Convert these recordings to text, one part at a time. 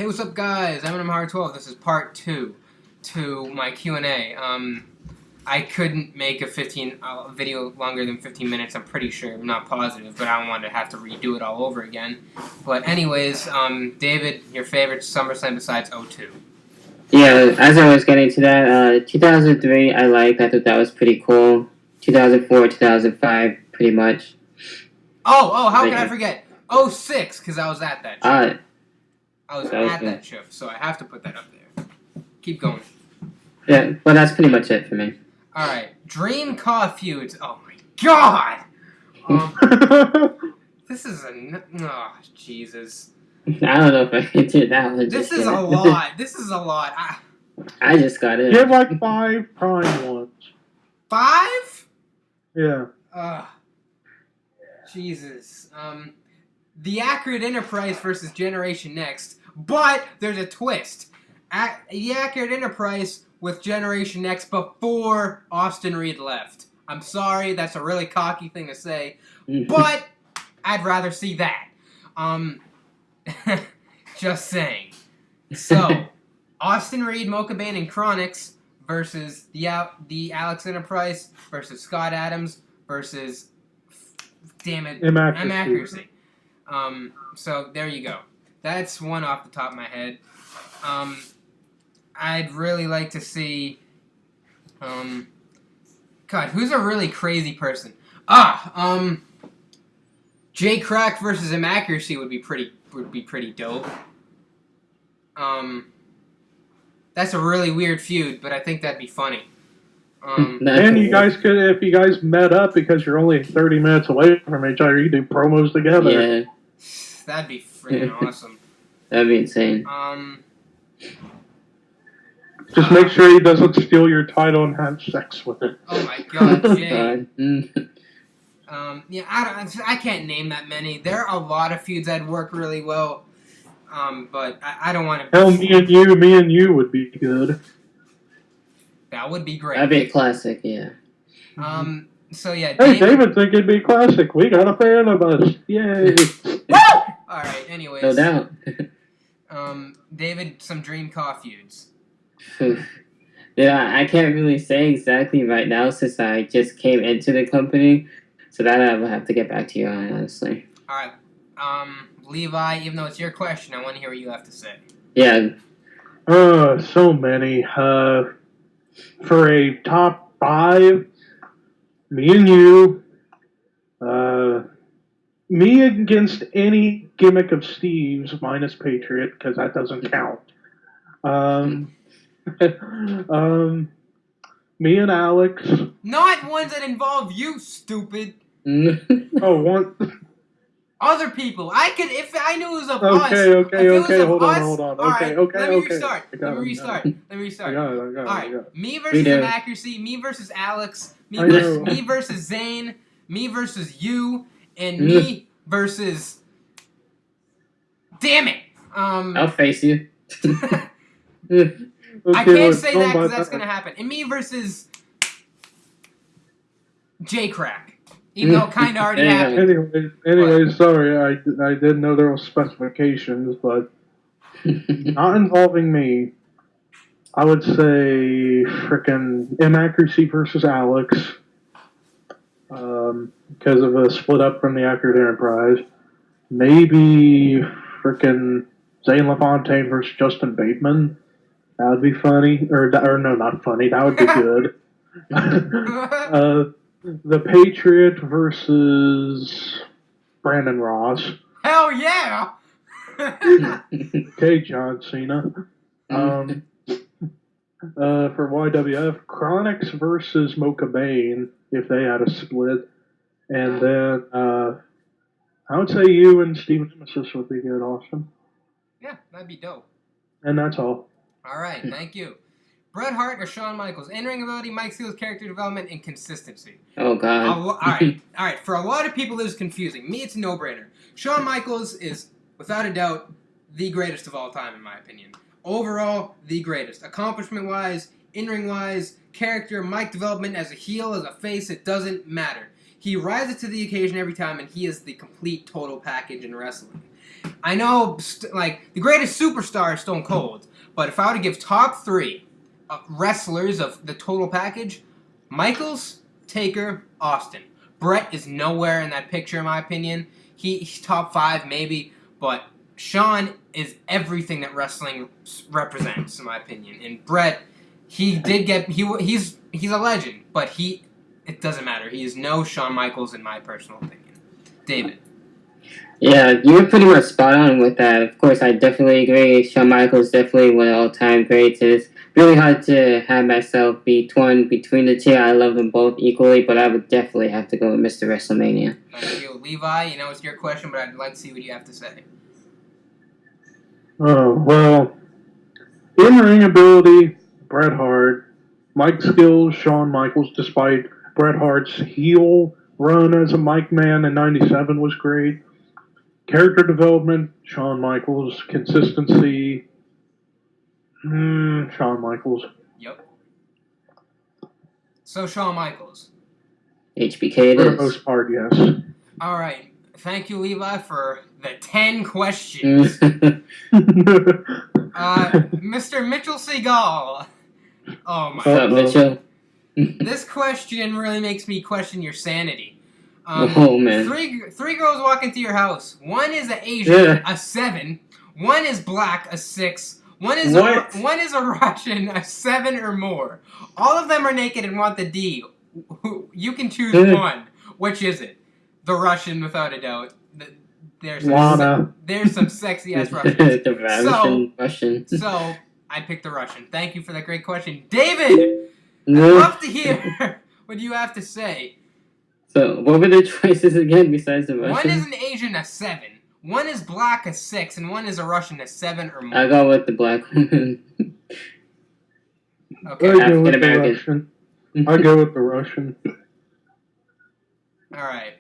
Hey, what's up, guys? I'm Hard12. This is part 2 to my Q&A. I couldn't make a video longer than 15 minutes, I'm pretty sure. I'm not positive, but I don't want to have to redo it all over again. But anyways, David, your favorite SummerSlam besides '02? Yeah, as I was getting to that, 2003 I liked. I thought that was pretty cool. 2004, 2005, pretty much. How can I forget? '06, because I was at that show. I was at that show, so I have to put that up there. Keep going. Yeah, well, that's pretty much it for me. Alright, Dream Car feuds. Oh my god! This is a... Oh, Jesus. I don't know if I can do that one. This is a lot. This is a lot. I just got it. Give like 5 prime ones. 5? Yeah. Jesus. The Accurate Enterprise versus Generation Next. But there's a twist. The Accurate Enterprise with Generation Next before Austin Reed left. I'm sorry, that's a really cocky thing to say. But I'd rather see that. Just saying. So, Austin Reed, Mocha Bane, and Chronix versus the Alex Enterprise versus Scott Adams versus M-Accuracy. So there you go. That's one off the top of my head. I'd really like to see. God, who's a really crazy person? J Crack versus M-Accuracy would be pretty dope. That's a really weird feud, but I think that'd be funny. And you guys could, if you guys met up because you're only 30 minutes away from each other, you could do promos together. Yeah. That'd be freaking awesome. That'd be insane. Just make sure he doesn't steal your title and have sex with it. Oh my god, Jay. Yeah, I can't name that many. There are a lot of feuds that'd work really well, but I don't want to... Hell, me and you would be good. That would be great. That'd be a classic, yeah. So yeah, Hey, David think it'd be classic. We got a fan of us. Yay. Woo! Alright, anyways. No doubt. David, some dream car feuds. Yeah, I can't really say exactly right now since I just came into the company. So that I will have to get back to you on, honestly. Alright. Levi, even though it's your question, I want to hear what you have to say. Yeah. So many. For a top 5, me and you, me against any gimmick of Steve's minus Patriot, because that doesn't count. Me and Alex. Not ones that involve you, stupid. One. Other people. I could, if I knew it was of us. Okay. Hold on. Okay. Let me restart. I got it. Me versus M-Accuracy, me versus Alex, me versus Zane, me versus you, and me versus... Damn it! I'll face you. I can't say that because that's going to happen. And me versus J Crack. Even though it kind of already happened. Anyways, sorry, I didn't know there were specifications, but not involving me. I would say frickin' M-Accuracy versus Alex, because of a split up from the Accurate Enterprise. Maybe frickin' Zane LaFontaine versus Justin Bateman. That would be funny, or no, not funny. That would be good. The Patriot versus Brandon Ross. Hell yeah! Okay, John Cena. For YWF, Chronix versus Mocha Bane, if they had a split. And then, I would say you and Steven Nemesis would be good, Austin. Yeah, that'd be dope. And that's all. Alright, thank you. Bret Hart or Shawn Michaels? In-ring ability, Mike Steele's character development, and consistency. Oh, God. Alright. For a lot of people, this is confusing. Me, it's a no-brainer. Shawn Michaels is, without a doubt, the greatest of all time, in my opinion. Overall, the greatest. Accomplishment-wise, in-ring-wise, character, mic development, as a heel, as a face, it doesn't matter. He rises to the occasion every time, and he is the complete, total package in wrestling. I know, like, the greatest superstar is Stone Cold, but if I were to give top 3 wrestlers of the total package, Michaels, Taker, Austin. Brett is nowhere in that picture, in my opinion. He's top 5, maybe, but Shawn is everything that wrestling represents, in my opinion. And Brett, he's a legend, but it doesn't matter. He is no Shawn Michaels, in my personal opinion. David. Yeah, you were pretty much spot on with that. Of course, I definitely agree. Shawn Michaels definitely one of all-time greats. It's really hard to have myself be torn between the two. I love them both equally, but I would definitely have to go with Mr. WrestleMania. Thank you. Levi, it's your question, but I'd like to see what you have to say. Oh, well, in-ring ability, Bret Hart. Mic skills, Shawn Michaels, despite Bret Hart's heel run as a mic man in 97 was great. Character development, Shawn Michaels. Consistency, Shawn Michaels. Yep. So, Shawn Michaels. HBK it For the is. most part, yes. All right. Thank you, Levi, for the 10 questions. Mr. Mitchell Seagal. Oh, my What's up, Mitchell? This question really makes me question your sanity. Oh, man. Three girls walk into your house. One is an Asian, a 7. One is black, a 6. One is a Russian, a 7 or more. All of them are naked and want the D. You can choose one. Which is it? The Russian, without a doubt. There's some sexy ass Russians. The Russian. So I picked the Russian. Thank you for that great question, David. I'd love to hear what you have to say. So, what were the choices again besides the Russian? One is an Asian, a 7. One is black, a 6. And one is a Russian, a 7 or more. I'll go with the black one. Okay. I go with the Russian. I go with the Russian. Alright.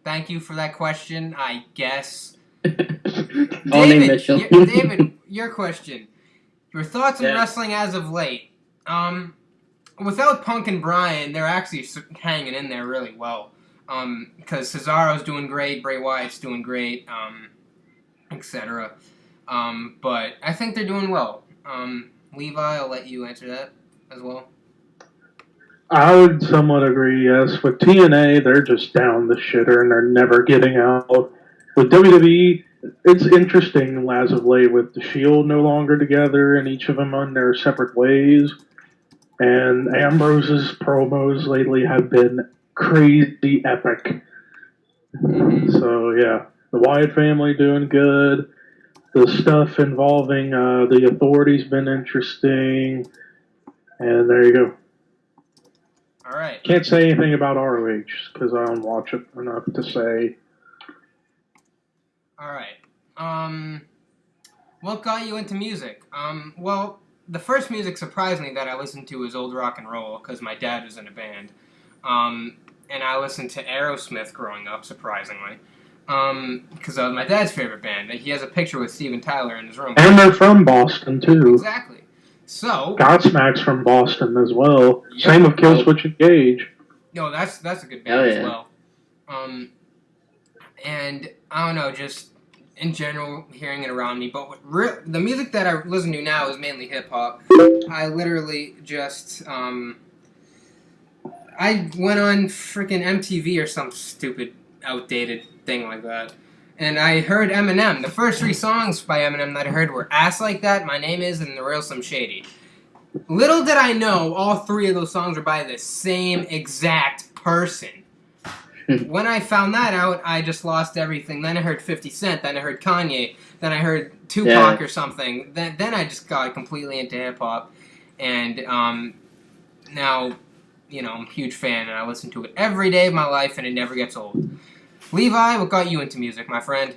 Thank you for that question, I guess. David, your question. Your thoughts on wrestling as of late. Without Punk and Bryan, they're actually hanging in there really well. Because Cesaro's doing great, Bray Wyatt's doing great, etc. But I think they're doing well. Levi, I'll let you answer that as well. I would somewhat agree, yes. With TNA, they're just down the shitter and they're never getting out. With WWE, it's interesting as of late with the Shield no longer together and each of them on their separate ways. And Ambrose's promos lately have been crazy epic. So, yeah. The Wyatt family doing good. The stuff involving the Authority's been interesting. And there you go. All right. Can't say anything about ROH because I don't watch it enough to say. All right. What got you into music? Well, the first music, surprisingly, that I listened to was old rock and roll because my dad was in a band. And I listened to Aerosmith growing up, surprisingly. Because that was my dad's favorite band. He has a picture with Steven Tyler in his room. And they're from Boston, too. Exactly. So Godsmack's from Boston as well. Yep. Same with Killswitch Engage. No, that's a good band as well. And I don't know, just in general, hearing it around me. But the music that I listen to now is mainly hip hop. I literally just I went on freaking MTV or some stupid, outdated thing like that. And I heard Eminem. The first 3 songs by Eminem that I heard were Ass Like That, My Name Is, and The Real Slim Shady. Little did I know, all 3 of those songs were by the same exact person. When I found that out, I just lost everything. Then I heard 50 Cent, then I heard Kanye, then I heard Tupac or something. Then I just got completely into hip-hop. And now, I'm a huge fan, and I listen to it every day of my life, and it never gets old. Levi, what got you into music, my friend?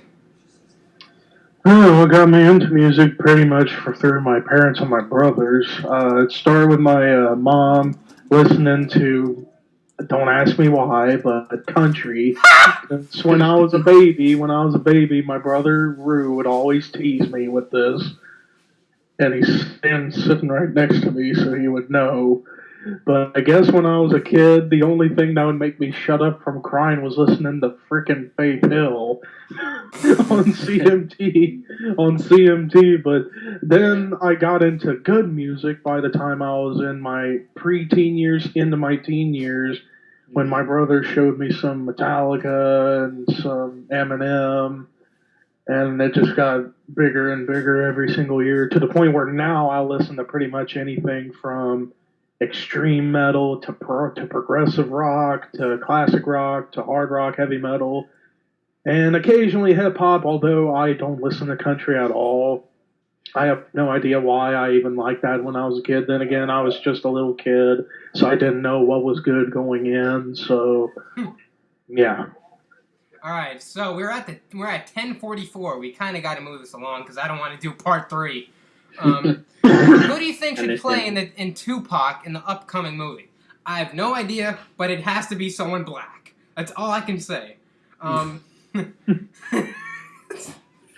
Oh, what got me into music pretty much through my parents and my brothers. It started with my mom listening to, don't ask me why, but country. When I was a baby, my brother Rue would always tease me with this. And he's sitting right next to me, so he would know. But I guess when I was a kid, the only thing that would make me shut up from crying was listening to frickin' Faith Hill on CMT. On CMT. But then I got into good music by the time I was in my pre-teen years, into my teen years, when my brother showed me some Metallica and some Eminem, and it just got bigger and bigger every single year to the point where now I listen to pretty much anything from extreme metal to progressive rock to classic rock to hard rock, heavy metal, and occasionally hip hop. Although I don't listen to country at all. I have no idea why I even liked that when I was a kid. Then again, I was just a little kid, so I didn't know what was good going in. So, yeah. All right, so we're at 10:44. We kind of got to move this along because I don't want to do part 3. Who do you think should play in Tupac in the upcoming movie? I have no idea, but it has to be someone black. That's all I can say.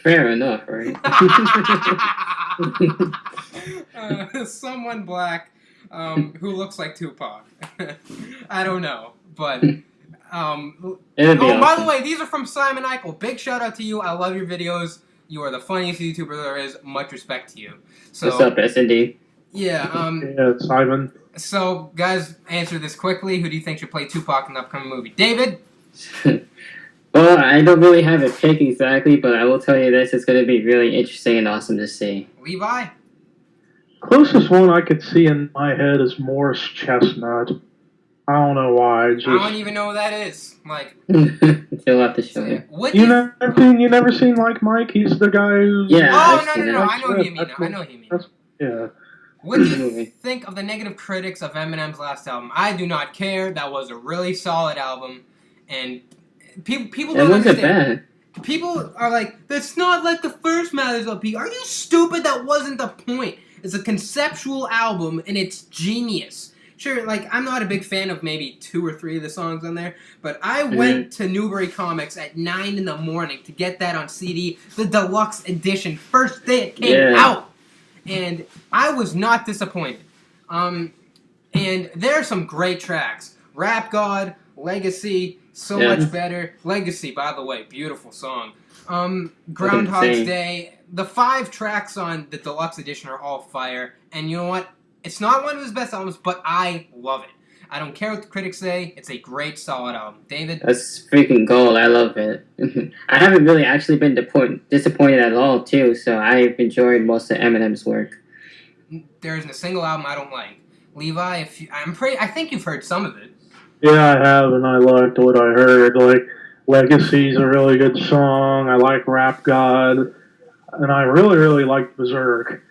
Fair enough, right? Someone black who looks like Tupac. I don't know, but Awesome. by the way, these are from Simon Eichel. Big shout out to you. I love your videos. You are the funniest YouTuber there is. Much respect to you. So, what's up, SND? Yeah. Yeah, Simon. So, guys, answer this quickly. Who do you think should play Tupac in the upcoming movie? David? Well, I don't really have a pick exactly, but I will tell you this: it's going to be really interesting and awesome to see. Levi? Closest one I could see in my head is Morris Chestnut. I don't know why. I don't even know who that is. Like, you'll have to show me. You never seen Like Mike? He's the guy who's no. I know who you mean. I know who you mean. Yeah. What do you think of the negative critics of Eminem's last album? I do not care. That was a really solid album, and people don't understand. Bad. People are like, that's not like the first Mathers LP. Are you stupid? That wasn't the point. It's a conceptual album, and it's genius. Sure, like, I'm not a big fan of maybe 2 or 3 of the songs on there, but I went to Newbury Comics at 9 in the morning to get that on CD, the deluxe edition, first day it came out. And I was not disappointed. And there are some great tracks. Rap God, Legacy, So Much Better. Legacy, by the way, beautiful song. Groundhog's Day. The 5 tracks on the deluxe edition are all fire. And you know what? It's not one of his best albums, but I love it. I don't care what the critics say. It's a great, solid album. David? That's freaking gold. I love it. I haven't really actually been disappointed at all, too, so I've enjoyed most of Eminem's work. There isn't a single album I don't like. Levi, I think you've heard some of it. Yeah, I have, and I liked what I heard. Like, Legacy's a really good song. I like Rap God, and I really, really liked Berserk.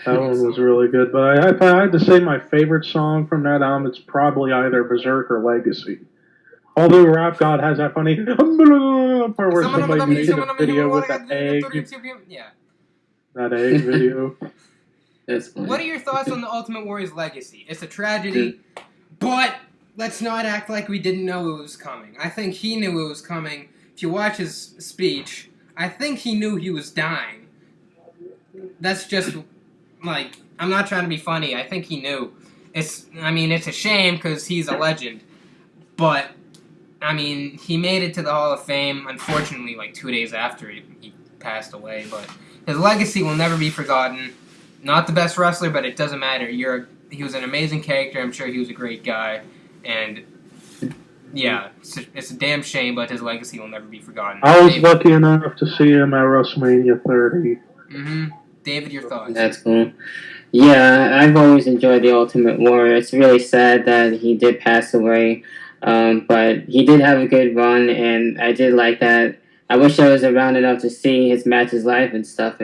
That one was really good. But if I had to say my favorite song from that album, it's probably either Berserk or Legacy. Although Rap God has that funny part where somebody made a video with that egg. Yeah. That egg video. That's funny. What are your thoughts on the Ultimate Warrior's Legacy? It's a tragedy, but let's not act like we didn't know it was coming. I think he knew it was coming. If you watch his speech, I think he knew he was dying. That's just... Like, I'm not trying to be funny. I think he knew. It's a shame because he's a legend. But, he made it to the Hall of Fame, unfortunately, like 2 days after he passed away. But his legacy will never be forgotten. Not the best wrestler, but it doesn't matter. He was an amazing character. I'm sure he was a great guy. And, yeah, it's a damn shame, but his legacy will never be forgotten. I was lucky enough to see him at WrestleMania 30. Mm-hmm. David, your thoughts? That's cool. Yeah, I've always enjoyed The Ultimate Warrior. It's really sad that he did pass away, but he did have a good run, and I did like that. I wish I was around enough to see his matches live and stuff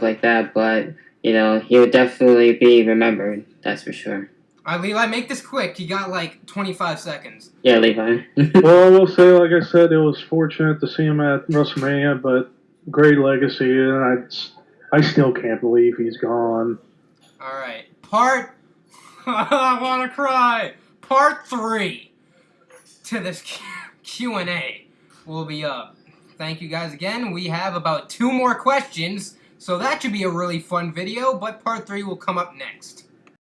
like that, but, he would definitely be remembered, that's for sure. All right, Levi, make this quick. You got, 25 seconds. Yeah, Levi. Well, I will say, like I said, it was fortunate to see him at WrestleMania, but great legacy, and I still can't believe he's gone. All right. I want to cry. Part 3 to this Q&A will be up. Thank you guys again. We have about 2 more questions, so that should be a really fun video, but part 3 will come up next.